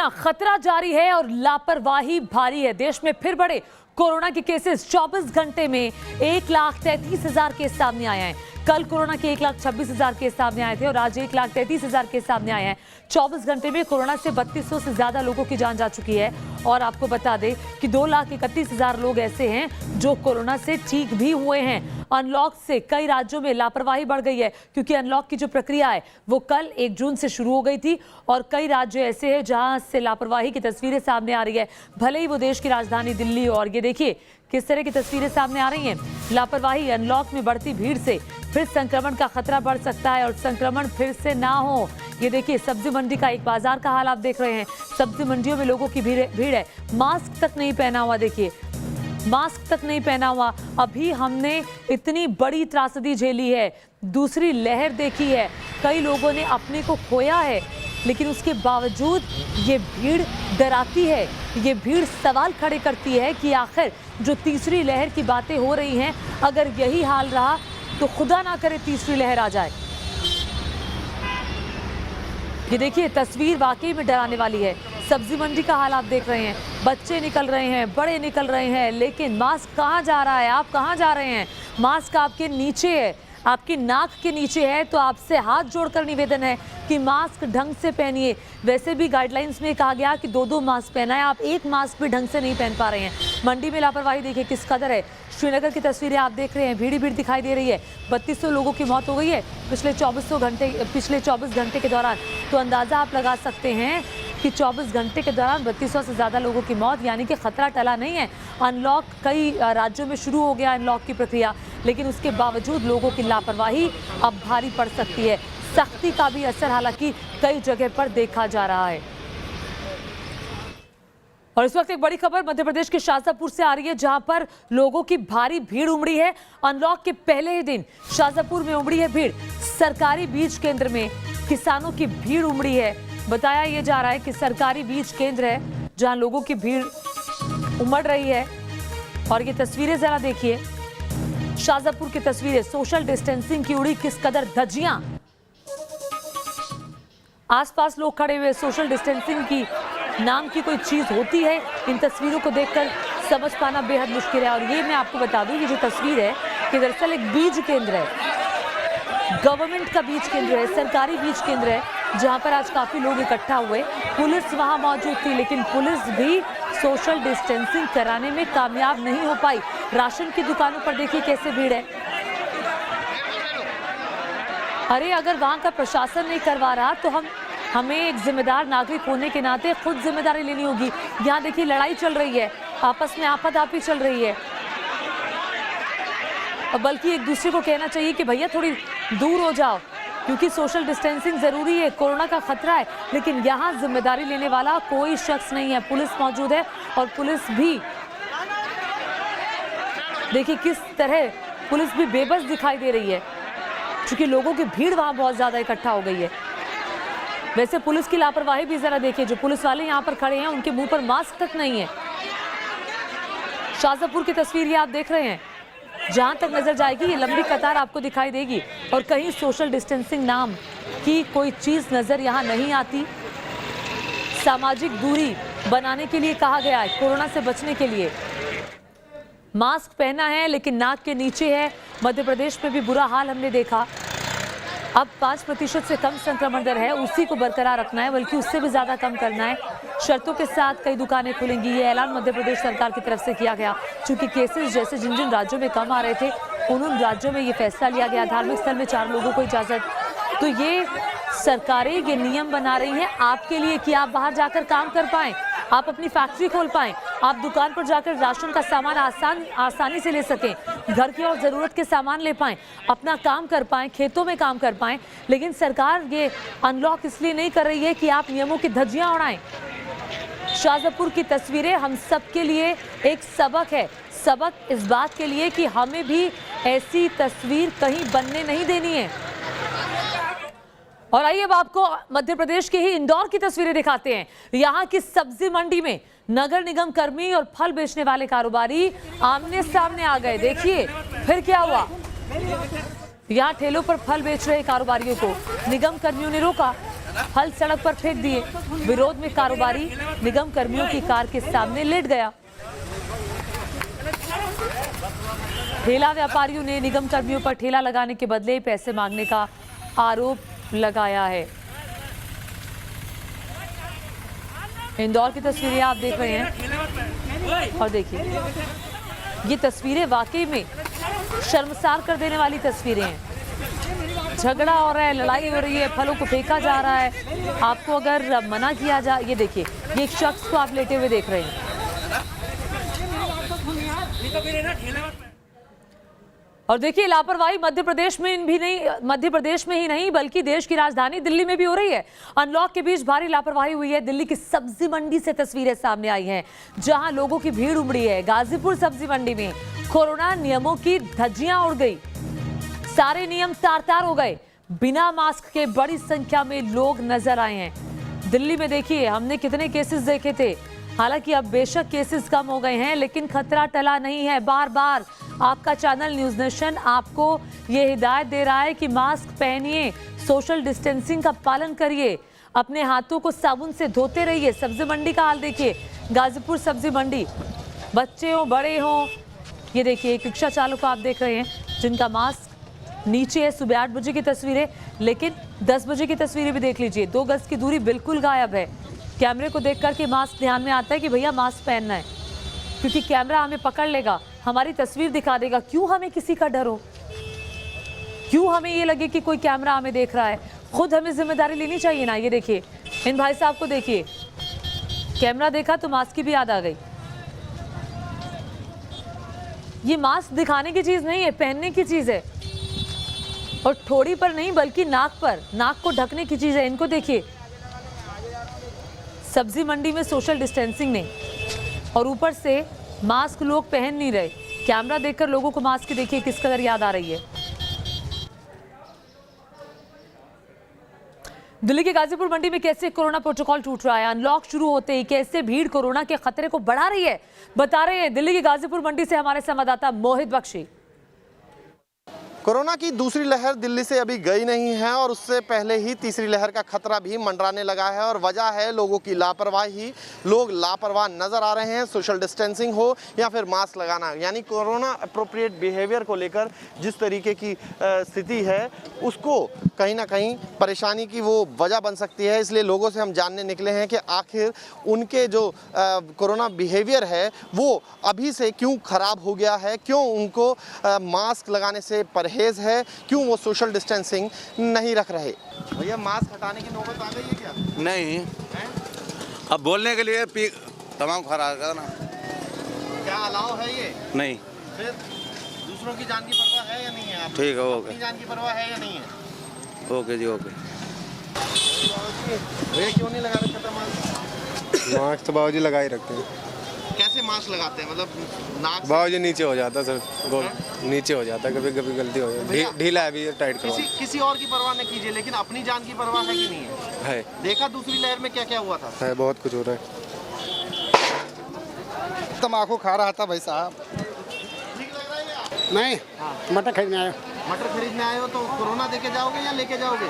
जहां खतरा जारी है और लापरवाही भारी है। देश में फिर बढ़े कोरोना के केसेस। 24 घंटे में 1,33,000 केस सामने आए हैं। कल कोरोना के 1,26,000 केस सामने आए थे और आज 1,33,000 केस सामने आए हैं। 24 घंटे में कोरोना से 3200 से ज्यादा लोगों की जान जा चुकी है। और आपको बता दें कि 2,31,000 लोग ऐसे हैं जो कोरोना से ठीक भी हुए हैं। अनलॉक से कई राज्यों में लापरवाही बढ़ गई है, क्योंकि अनलॉक की जो प्रक्रिया है वो कल 1 जून से शुरू हो गई थी और कई राज्य ऐसे हैं जहां से लापरवाही की तस्वीरें सामने आ रही है। भले ही वो देश की राजधानी दिल्ली, और ये देखिए किस तरह की तस्वीरें सामने आ रही हैं। लापरवाही, अनलॉक में बढ़ती भीड़ से फिर संक्रमण का खतरा बढ़ सकता है और संक्रमण फिर से ना हो। ये देखिए सब्जी मंडी का एक बाजार का हाल आप देख रहे हैं। सब्जी मंडियों में लोगों की भीड़ है। मास्क तक नहीं पहना हुआ, देखिए मास्क तक नहीं पहना हुआ। अभी हमने इतनी बड़ी त्रासदी झेली है, दूसरी लहर देखी है, कई लोगों ने अपने को खोया है, लेकिन उसके बावजूद ये भीड़ डराती है। ये भीड़ सवाल खड़े करती है कि आखिर जो तीसरी लहर की बातें हो रही हैं, अगर यही हाल रहा तो खुदा ना करे तीसरी लहर आ जाए। ये देखिए तस्वीर वाकई में डराने वाली है। सब्जी मंडी का हाल आप देख रहे हैं। बच्चे निकल रहे हैं, बड़े निकल रहे हैं, लेकिन मास्क कहाँ जा रहा है? आप कहाँ जा रहे हैं? मास्क आपके नीचे है, आपकी नाक के नीचे है, तो आपसे हाथ जोड़कर निवेदन है कि मास्क ढंग से पहनिए। वैसे भी गाइडलाइंस में कहा गया कि 2-2 मास्क पहना है, आप एक मास्क भी ढंग से नहीं पहन पा रहे हैं। मंडी में लापरवाही देखिए किस कदर है। श्रीनगर की तस्वीरें आप देख रहे हैं, भीड़ ही भीड़ दिखाई दे रही है। 3200 लोगों की मौत हो गई है पिछले 24 घंटे के दौरान। तो अंदाज़ा आप लगा सकते हैं कि 24 घंटे के दौरान 3200 से ज़्यादा लोगों की मौत, यानी कि खतरा टला नहीं है। अनलॉक कई राज्यों में शुरू हो गया, अनलॉक की प्रक्रिया, लेकिन उसके बावजूद लोगों की लापरवाही अब भारी पड़ सकती है। सख्ती का भी असर हालांकि कई जगह पर देखा जा रहा है। और इस वक्त एक बड़ी खबर मध्य प्रदेश के शाजापुर से आ रही है, जहां पर लोगों की भारी भीड़ उमड़ी है। अनलॉक के पहले ही दिन शाजापुर में उमड़ी है भीड़। सरकारी बीज केंद्र में किसानों की भीड़ उमड़ी है। बताया यह जा रहा है कि सरकारी बीज केंद्र है जहां लोगों की भीड़ उमड़ रही है। और ये तस्वीरें जरा देखिए, शाजापुर की तस्वीरें। सोशल डिस्टेंसिंग की उड़ी किस कदर धज्जियां, आसपास लोग खड़े हुए। सोशल डिस्टेंसिंग की नाम की कोई चीज होती है, इन तस्वीरों को देखकर समझ पाना बेहद मुश्किल है। और ये मैं आपको बता दूं, ये जो तस्वीर है कि दरअसल एक बीज केंद्र है, गवर्नमेंट का बीज केंद्र है, सरकारी बीज केंद्र है, जहां पर आज काफी लोग इकट्ठा हुए। पुलिस वहां मौजूद थी, लेकिन पुलिस भी सोशल डिस्टेंसिंग कराने में कामयाब नहीं हो पाई। राशन की दुकानों पर देखिए कैसे भीड़ है। अरे अगर वहां का प्रशासन नहीं करवा रहा तो हमें एक जिम्मेदार नागरिक होने के नाते खुद जिम्मेदारी लेनी होगी। यहाँ देखिए लड़ाई चल रही है, आपस में आपाधापी चल रही है, बल्कि एक दूसरे को कहना चाहिए कि भैया थोड़ी दूर हो जाओ, क्योंकि सोशल डिस्टेंसिंग जरूरी है, कोरोना का खतरा है। लेकिन यहाँ जिम्मेदारी लेने वाला कोई शख्स नहीं है। पुलिस मौजूद है और पुलिस भी देखिए किस तरह पुलिस भी बेबस दिखाई दे रही है, क्योंकि लोगों की भीड़ वहां बहुत ज्यादा इकट्ठा हो गई है। वैसे पुलिस की लापरवाही भी जरा देखिए, जो पुलिस वाले यहाँ पर खड़े हैं उनके मुंह पर मास्क तक नहीं है। शाजापुर की तस्वीर ये आप देख रहे हैं, जहां तक नजर जाएगी ये लंबी कतार आपको दिखाई देगी और कहीं सोशल डिस्टेंसिंग नाम की कोई चीज नजर यहाँ नहीं आती। सामाजिक दूरी बनाने के लिए कहा गया है, कोरोना से बचने के लिए मास्क पहना है, लेकिन नाक के नीचे है। मध्य प्रदेश में भी बुरा हाल हमने देखा। अब 5% से कम संक्रमण दर है, उसी को बरकरार रखना है, बल्कि उससे भी ज्यादा कम करना है। शर्तों के साथ कई दुकानें खुलेंगी, ये ऐलान मध्य प्रदेश सरकार की तरफ से किया गया। चूंकि केसेस जैसे जिन जिन राज्यों में कम आ रहे थे, उन राज्यों में ये फैसला लिया गया। धार्मिक स्थल में 4 लोगों को इजाजत। तो ये सरकारें ये नियम बना रही हैं आपके लिए कि आप बाहर जाकर काम कर पाएं, आप अपनी फैक्ट्री खोल पाएं, आप दुकान पर जाकर राशन का सामान आसानी से ले सकें, घर की और ज़रूरत के सामान ले पाएं, अपना काम कर पाएं, खेतों में काम कर पाएं। लेकिन सरकार ये अनलॉक इसलिए नहीं कर रही है कि आप नियमों की धज्जियां उड़ाएं। शाजापुर की तस्वीरें हम सब के लिए एक सबक है, सबक इस बात के लिए कि हमें भी ऐसी तस्वीर कहीं बनने नहीं देनी है। और आइए अब आपको मध्य प्रदेश के ही इंदौर की तस्वीरें दिखाते हैं। यहाँ की सब्जी मंडी में नगर निगम कर्मी और फल बेचने वाले कारोबारी आमने सामने आ गए। देखिए फिर क्या हुआ। यहाँ ठेलों पर फल बेच रहे कारोबारियों को निगम कर्मियों ने रोका। फल सड़क पर फेंक दिए। विरोध में कारोबारी निगम कर्मियों की कार के सामने लेट गया। ठेला व्यापारियों ने निगम कर्मियों पर ठेला लगाने के बदले पैसे मांगने का आरोप लगाया है। इंदौर की तस्वीरें आप देख रहे हैं और देखिए, ये तस्वीरें वाकई में शर्मसार कर देने वाली तस्वीरें हैं। झगड़ा हो रहा है, लड़ाई हो रही है, फलों को फेंका जा रहा है। आपको अगर मना किया जाए, ये देखिए, ये एक शख्स को आप लेटे हुए देख रहे हैं। और देखिए, लापरवाही मध्य प्रदेश में ही नहीं बल्कि देश की राजधानी दिल्ली में भी हो रही है। अनलॉक के बीच भारी लापरवाही हुई है। दिल्ली की सब्जी मंडी से तस्वीरें सामने आई हैं, जहां लोगों की भीड़ उमड़ी है। गाजीपुर सब्जी मंडी में कोरोना नियमों की धज्जियां उड़ गई। सारे नियम तार-तार हो गए। बिना मास्क के बड़ी संख्या में लोग नजर आए हैं। दिल्ली में देखिए, हमने कितने केसेस देखे थे। हालांकि अब बेशक केसेस कम हो गए हैं, लेकिन खतरा टला नहीं है। बार बार आपका चैनल न्यूज नेशन आपको ये हिदायत दे रहा है कि मास्क पहनिए, सोशल डिस्टेंसिंग का पालन करिए, अपने हाथों को साबुन से धोते रहिए। सब्जी मंडी का हाल देखिए, गाजीपुर सब्जी मंडी, बच्चे हो बड़े हो, ये देखिए एक रिक्शा चालक को आप देख रहे हैं जिनका मास्क नीचे है। सुबह 8 बजे की तस्वीरें, लेकिन 10 बजे की तस्वीरें भी देख लीजिए। 2 गज की दूरी बिल्कुल गायब है। कैमरे को देख करके मास्क ध्यान में आता है कि भैया मास्क पहनना है, क्योंकि कैमरा हमें पकड़ लेगा, हमारी तस्वीर दिखा देगा। क्यों हमें किसी का डर हो, क्यों हमें ये लगे कि कोई कैमरा हमें देख रहा है। खुद हमें जिम्मेदारी लेनी चाहिए ना। ये देखिए, इन भाई साहब को देखिए, कैमरा देखा तो मास्क की भी याद आ गई। ये मास्क दिखाने की चीज नहीं है, पहनने की चीज है। और ठोड़ी पर नहीं बल्कि नाक पर, नाक को ढकने की चीज है। इनको देखिए, सब्जी मंडी में सोशल डिस्टेंसिंग नहीं, और ऊपर से मास्क लोग पहन नहीं रहे। कैमरा देखकर लोगों को मास्क की देखिए किस कदर याद आ रही है। दिल्ली के गाजीपुर मंडी में कैसे कोरोना प्रोटोकॉल टूट रहा है। अनलॉक शुरू होते ही कैसे भीड़ कोरोना के खतरे को बढ़ा रही है, बता रहे हैं दिल्ली की गाजीपुर मंडी से हमारे संवाददाता मोहित बख्शी। कोरोना की दूसरी लहर दिल्ली से अभी गई नहीं है और उससे पहले ही तीसरी लहर का खतरा भी मंडराने लगा है, और वजह है लोगों की लापरवाही। लोग लापरवाह नजर आ रहे हैं, सोशल डिस्टेंसिंग हो या फिर मास्क लगाना, यानी कोरोना अप्रोप्रिएट बिहेवियर को लेकर जिस तरीके की स्थिति है उसको कहीं ना कहीं परेशानी की वो वजह बन सकती है। इसलिए लोगों से हम जानने निकले हैं कि आखिर उनके जो कोरोना बिहेवियर है वो अभी से क्यों खराब हो गया है, क्यों उनको मास्क लगाने से परहेज है, क्यों वो सोशल डिस्टेंसिंग नहीं रख रहे। भैया, मास्क हटाने की नौबत आ गई है क्या? नहीं है? अब बोलने के लिए तमाम खराब करना। क्या अलाउ है ये? नहीं। फिर दूसरों की जान की परवाह है या नहीं है? ठीक है, ओके। अपनी जान की परवाह है या नहीं है? ओके जी, ओके। भैया, क्यों नहीं लगा रखा था मास्क? मास्क तो बाबूजी लगा ही रखते हैं। कैसे मास्क लगाते हैं, मतलब नाक से? बाबूजी नीचे हो जाता है सर, नीचे हो जाता है, कभी कभी गलती हो जाती है, ढीला है, अभी टाइट करवा। किसी और की परवाह न कीजिए, लेकिन अपनी जान की परवाह है कि नहीं है? देखा दूसरी लहर में क्या क्या हुआ था? है बहुत कुछ हो रहा है। तम्बाकू खा रहा था भाई साहब। ठीक लग रहा है या? नहीं, मटर खरीदने आया। मटर खरीदने आए हो तो कोरोना देके जाओगे या लेके जाओगे?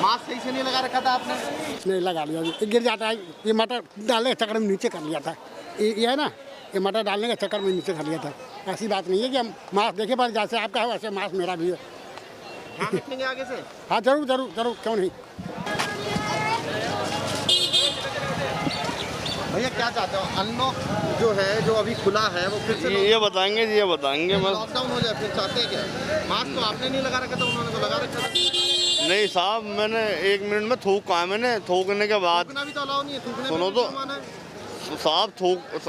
मास्क सही से नहीं लगा रखा था आपने? नहीं लगा लिया, ये गिर जाता है। ये मटर डालने के चक्कर में नीचे कर लिया था। ये है ना, ये मटर डालने के चक्कर में नीचे कर लिया था। ऐसी बात नहीं है कि हम मास्क देखे, पर जैसे आपका है वैसे मास्क मेरा भी है। ध्यान रखेंगे आगे से? हाँ जरूर जरूर जरूर, क्यों नहीं। भैया, क्या चाहते हो? अनलॉक जो है, जो अभी खुला है, वो फिर से ये बताएंगे बस। लॉकडाउन हो जाए फिर चाहते हैं क्या? मास्क तो आपने नहीं लगा रखा था, उन्होंने तो लगा रखा था। नहीं साहब, मैंने 1 मिनट में थूका है। मैंने थूकने के बाद थूकना भी तो अलाउ नहीं है। थूकने सुनो पे तो, भी जुर्माना है। साहब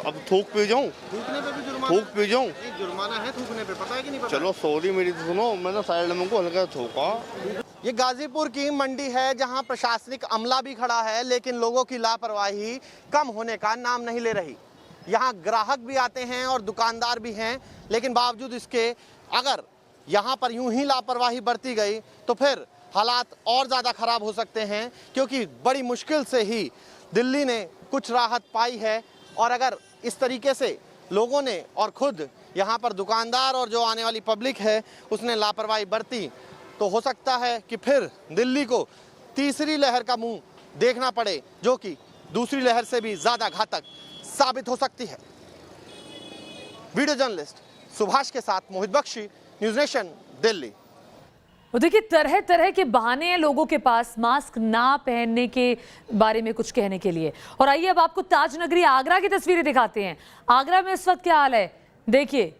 अब थूक पी जाऊँ? थूकने पे भी जुर्माना? थूक पी जाऊँ? नहीं, जुर्माना है थूकने पे, पता है कि नहीं पता? चलो सॉरी, मेरी तो सुनो, मैंने साइड में को हल्का थूका। ये गाजीपुर की मंडी है जहां प्रशासनिक अमला भी खड़ा है, लेकिन लोगों की लापरवाही कम होने का नाम नहीं ले रही। यहाँ ग्राहक भी आते हैं और दुकानदार भी हैं, लेकिन बावजूद इसके अगर यहाँ पर यूं ही लापरवाही बरती गई तो फिर हालात और ज़्यादा ख़राब हो सकते हैं, क्योंकि बड़ी मुश्किल से ही दिल्ली ने कुछ राहत पाई है। और अगर इस तरीके से लोगों ने और खुद यहाँ पर दुकानदार और जो आने वाली पब्लिक है उसने लापरवाही बरती, तो हो सकता है कि फिर दिल्ली को तीसरी लहर का मुंह देखना पड़े, जो कि दूसरी लहर से भी ज्यादा घातक साबित हो सकती है। वीडियो जर्नलिस्ट सुभाष के साथ मोहित बख्शी, न्यूज नेशन, दिल्ली। वो देखिए, तरह तरह के बहाने हैं लोगों के पास मास्क ना पहनने के बारे में कुछ कहने के लिए। और आइए अब आपको ताज नगरी आगरा की तस्वीरें दिखाते हैं। आगरा में इस वक्त क्या हाल है देखिए।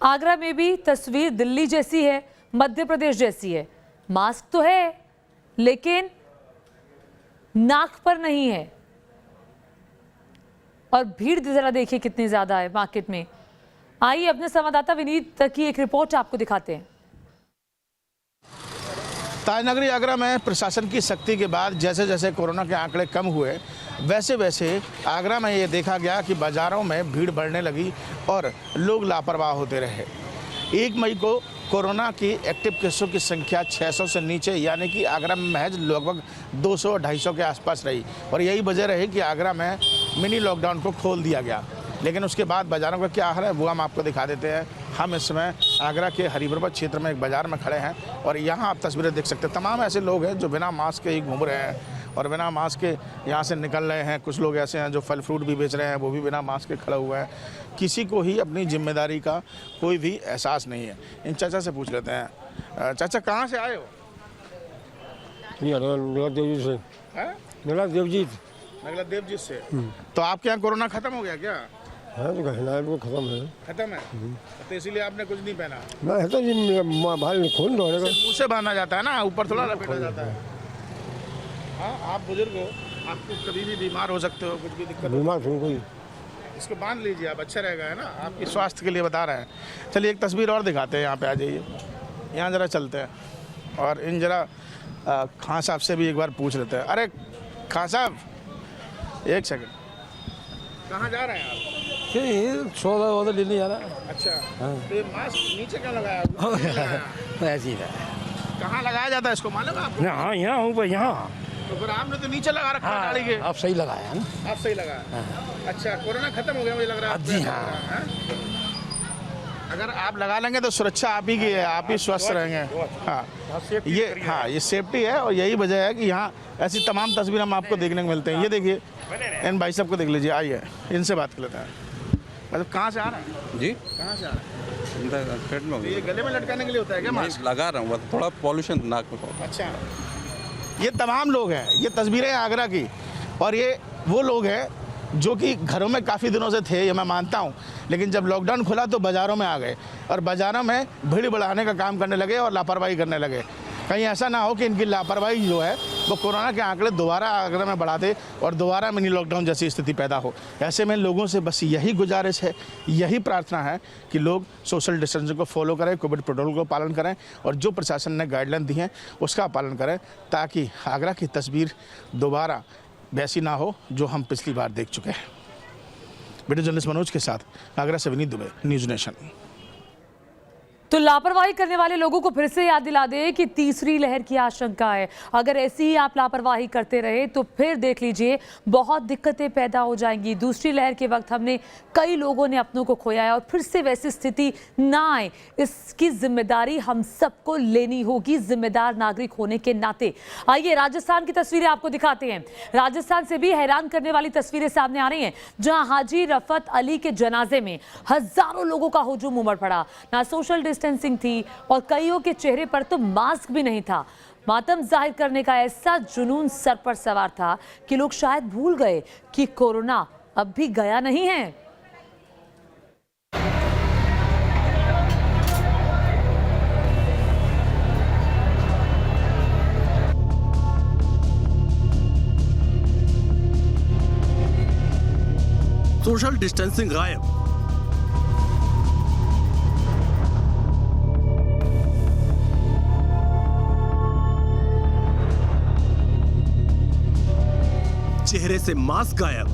आगरा में भी तस्वीर दिल्ली जैसी है, मध्य प्रदेश जैसी है। मास्क तो है लेकिन नाक पर नहीं है, और भीड़ जरा देखिए कितनी ज्यादा है मार्केट में। आइए अपने संवाददाता विनीत की एक रिपोर्ट आपको दिखाते हैं। ताजनगरी आगरा में प्रशासन की सख्ती के बाद जैसे जैसे कोरोना के आंकड़े कम हुए, वैसे वैसे आगरा में ये देखा गया कि बाज़ारों में भीड़ बढ़ने लगी और लोग लापरवाह होते रहे। 1 मई को कोरोना की एक्टिव केसों की संख्या 600 से नीचे, यानी कि आगरा में महज लगभग 200-250 के आसपास रही, और यही वजह रही कि आगरा में मिनी लॉकडाउन को खोल दिया गया। लेकिन उसके बाद बाज़ारों का क्या हाल है वो हम आपको दिखा देते हैं। हम इस समय आगरा के हरिपुर क्षेत्र में एक बाज़ार में खड़े हैं, और यहाँ आप तस्वीरें देख सकते हैं। तमाम ऐसे लोग हैं जो बिना मास्क के ही घूम रहे हैं और बिना मास्क के यहाँ से निकल रहे हैं। कुछ लोग ऐसे हैं जो फल फ्रूट भी बेच रहे हैं, वो भी बिना मास्क के खड़े हुए हैं। किसी को ही अपनी जिम्मेदारी का कोई भी एहसास नहीं है। इन चाचा से पूछ लेते हैं। चाचा, कहाँ से आए हो? देवजी से। देवजी नगला देवजी से। तो आपके यहाँ कोरोना खत्म हो गया क्या? है तो कहना खत्म है। खत्म है, तो इसीलिए आपने कुछ नहीं पहना? ना है तो जी भाई खून दौड़ेगा। मुँह से बांधा जाता है ना, ऊपर थोड़ा लपेटा जाता है। हाँ, आप बुजुर्ग हो, आपको कभी भी बीमार हो सकते हो, कुछ भी दिक्कत बीमार हूँ कोई, इसको बांध लीजिए आप, अच्छा रहेगा, है ना, आपकी स्वास्थ्य के लिए बता रहे हैं। चलिए एक तस्वीर और दिखाते हैं, यहाँ पे आ जाइए, यहाँ ज़रा चलते हैं और इन ज़रा खां साहब से भी एक बार पूछ लेते हैं। अरे खां साहब, एक सेकंड, कहाँ जा रहे हैं आप? सौदा लेने जा रहा है। अच्छा, तो ये मास्क नीचे क्यों लगाया? ऐसी है। कहाँ लगाया जाता है इसको मालूम है आपको? हाँ, यहाँ हूँ भाई, यहाँ। तो फिर आपने तो नीचे लगा रखा है गाड़ी के। आप सही लगाया ना। आप सही लगाया। अच्छा, कोरोना खत्म हो गया मुझे लग रहा है। जी हाँ। अगर आप लगा लेंगे तो सुरक्षा आप ही की है, आप ही स्वस्थ रहेंगे। हाँ, ये सेफ्टी है, और यही वजह है कि यहाँ ऐसी तमाम तस्वीर हम आपको देखने को मिलते हैं। ये देखिए, इन भाई साहब को देख लीजिए, आइए इनसे बात कर लेते हैं। मतलब कहाँ से आ रहे हैं जी? कहाँ से आ रहे हैं? पेट में ये गले में लटकाने के लिए होता है क्या मास्क? लगा रहा हूँ, थोड़ा पॉल्यूशन नाक में। अच्छा, ये तमाम लोग हैं, ये तस्वीरें आगरा की, और ये वो लोग हैं जो कि घरों में काफ़ी दिनों से थे, ये मैं मानता हूँ, लेकिन जब लॉकडाउन खुला तो बाज़ारों में आ गए और बाज़ारों में भीड़ बढ़ाने का काम करने लगे और लापरवाही करने लगे। कहीं ऐसा ना हो कि इनकी लापरवाही जो है वो कोरोना के आंकड़े दोबारा आगरा में बढ़ा दे और दोबारा मिनी लॉकडाउन जैसी स्थिति पैदा हो। ऐसे में लोगों से बस यही गुजारिश है, यही प्रार्थना है कि लोग सोशल डिस्टेंसिंग को फॉलो करें, कोविड प्रोटोकॉल को पालन करें, और जो प्रशासन ने गाइडलाइन दी हैं उसका पालन करें, ताकि आगरा की तस्वीर दोबारा वैसी ना हो जो हम पिछली बार देख चुके हैं। वीडियो जर्नलिस्ट मनोज के साथ आगरा से विनीत दुबे, न्यूज नेशन। तो लापरवाही करने वाले लोगों को फिर से याद दिला दे कि तीसरी लहर की आशंका है। अगर ऐसी ही आप लापरवाही करते रहे तो फिर देख लीजिए बहुत दिक्कतें पैदा हो जाएंगी। दूसरी लहर के वक्त हमने कई लोगों ने अपनों को खोया है, और फिर से वैसी स्थिति ना आए, इसकी जिम्मेदारी हम सबको लेनी होगी, जिम्मेदार नागरिक होने के नाते। आइए राजस्थान की तस्वीरें आपको दिखाते हैं। राजस्थान से भी हैरान करने वाली तस्वीरें सामने आ रही हैं, जहां हाजी रफत अली के जनाजे में हजारों लोगों का हुजूम उमड़ पड़ा। ना सोशल डिस्टेंसिंग थी और कईयों के चेहरे पर तो मास्क भी नहीं था। मातम जाहिर करने का ऐसा जुनून सर पर सवार था कि लोग शायद भूल गए कि कोरोना अब भी गया नहीं है। सोशल डिस्टेंसिंग गायब, चेहरे से मास्क गायब,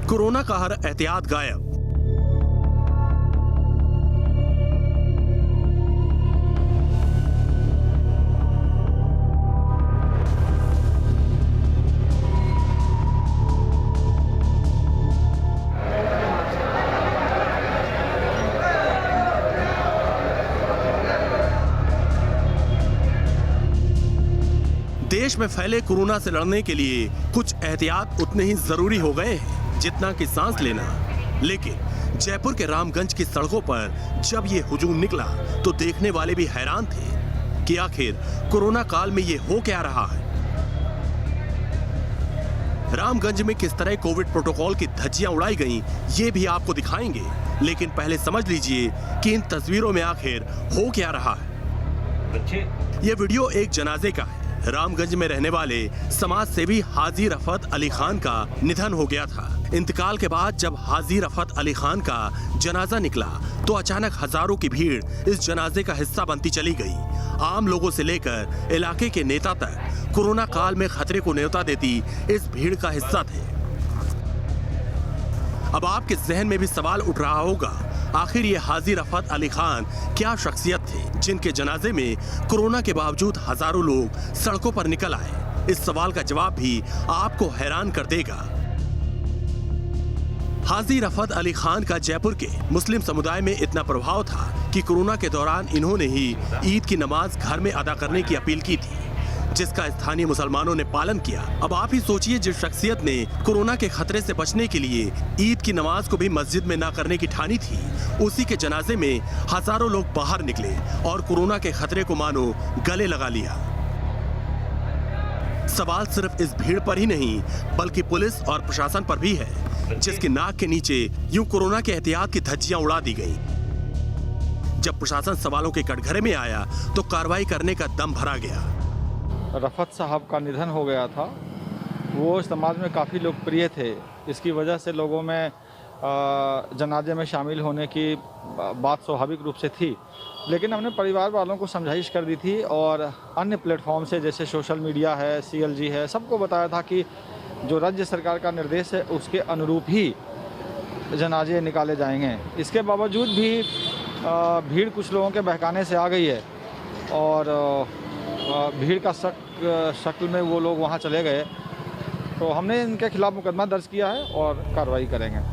कोरोना का हर एहतियात गायब। देश में फैले कोरोना से लड़ने के लिए कुछ एहतियात उतने ही जरूरी हो गए हैं जितना कि सांस लेना। लेकिन जयपुर के रामगंज की सड़कों पर जब ये हुजूम निकला तो देखने वाले भी हैरान थे कि आखिर कोरोना काल में ये हो क्या रहा है। रामगंज में किस तरह कोविड प्रोटोकॉल की धज्जियां उड़ाई गईं, ये भी आपको दिखाएंगे। लेकिन पहले समझ लीजिए कि इन तस्वीरों में आखिर हो क्या रहा है। ये वीडियो एक जनाजे का है। रामगंज में रहने वाले समाज सेवी हाजी रफत अली खान का निधन हो गया था। इंतकाल के बाद जब हाजी रफत अली खान का जनाजा निकला तो अचानक हजारों की भीड़ इस जनाजे का हिस्सा बनती चली गई। आम लोगों से लेकर इलाके के नेता तक कोरोना काल में खतरे को न्योता देती इस भीड़ का हिस्सा थे। अब आपके जहन में भी सवाल उठ रहा होगा, आखिर ये हाजी रफत अली खान क्या शख्सियत थे जिनके जनाजे में कोरोना के बावजूद हजारों लोग सड़कों पर निकल आए। इस सवाल का जवाब भी आपको हैरान कर देगा। हाजी रफत अली खान का जयपुर के मुस्लिम समुदाय में इतना प्रभाव था कि कोरोना के दौरान इन्होंने ही ईद की नमाज घर में अदा करने की अपील की थी, जिसका स्थानीय मुसलमानों ने पालन किया। अब आप ही सोचिए, जिस शख्सियत ने कोरोना के खतरे से बचने के लिए ईद की नमाज को भी मस्जिद में ना करने की ठानी थी, उसी के जनाजे में हजारों लोग बाहर निकले और कोरोना के खतरे को मानो गले लगा लिया। सवाल सिर्फ इस भीड़ पर ही नहीं बल्कि पुलिस और प्रशासन पर भी है, जिसकी नाक के नीचे यूं कोरोना के एहतियात की धज्जियां उड़ा दी गई। जब प्रशासन सवालों के कटघरे में आया तो कार्रवाई करने का दम भरा गया। रफ़त साहब का निधन हो गया था। वो समाज में काफ़ी लोकप्रिय थे। इसकी वजह से लोगों में जनाजे में शामिल होने की बात स्वाभाविक रूप से थी, लेकिन हमने परिवार वालों को समझाइश कर दी थी और अन्य प्लेटफॉर्म से जैसे सोशल मीडिया है, CLG है, सबको बताया था कि जो राज्य सरकार का निर्देश है उसके अनुरूप ही जनाजे निकाले जाएंगे। इसके बावजूद भी भीड़ कुछ लोगों के बहकाने से आ गई है और भीड़ का शक्ल में वो लोग वहाँ चले गए, तो हमने इनके खिलाफ मुकदमा दर्ज किया है और कार्रवाई करेंगे।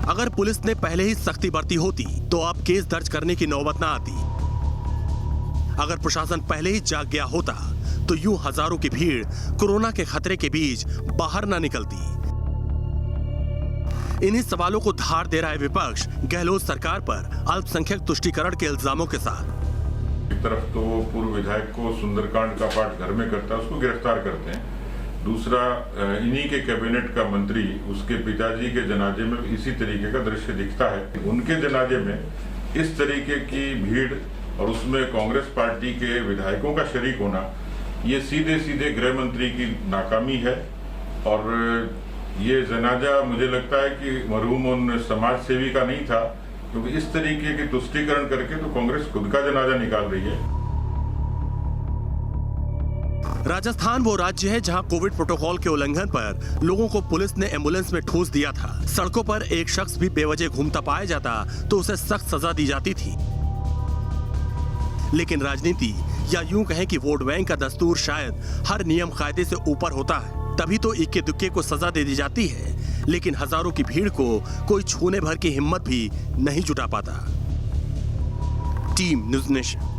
अगर पुलिस ने पहले ही सख्ती बरती होती तो अब केस दर्ज करने की नौबत ना आती। अगर प्रशासन पहले ही जाग गया होता तो यूं हजारों की भीड़ कोरोना के खतरे के बीच बाहर ना निकलती। इन्हीं सवालों को धार दे रहा है विपक्ष गहलोत सरकार पर अल्पसंख्यक तुष्टीकरण के इल्जामों के साथ। एक तरफ तो वो पूर्व विधायक को सुंदरकांड का पाठ घर में करता है, उसको गिरफ्तार करते हैं। दूसरा, इन्हीं के कैबिनेट का मंत्री उसके पिताजी के जनाजे में इसी तरीके का दृश्य दिखता है। उनके जनाजे में इस तरीके की भीड़ और उसमें कांग्रेस पार्टी के विधायकों का शरीक होना, ये सीधे सीधे गृह मंत्री की नाकामी है। और ये जनाजा मुझे लगता है कि मरहूम उन समाज सेवी का नहीं था, क्योंकि इस तरीके की तुष्टीकरण करके तो कांग्रेस खुद का जनाजा निकाल रही है। राजस्थान वो राज्य है जहां कोविड प्रोटोकॉल के उल्लंघन पर लोगों को पुलिस ने एम्बुलेंस में ठूस दिया था। सड़कों पर एक शख्स भी बेवजह घूमता पाया जाता तो उसे सख्त सजा दी जाती थी। लेकिन राजनीति या यूं कहें कि वोट बैंक का दस्तूर शायद हर नियम कायदे से ऊपर होता है, तभी तो इक्के दुक्के को सजा दे दी जाती है। लेकिन हजारों की भीड़ को कोई छूने भर की हिम्मत भी नहीं जुटा पाता। Team news nation.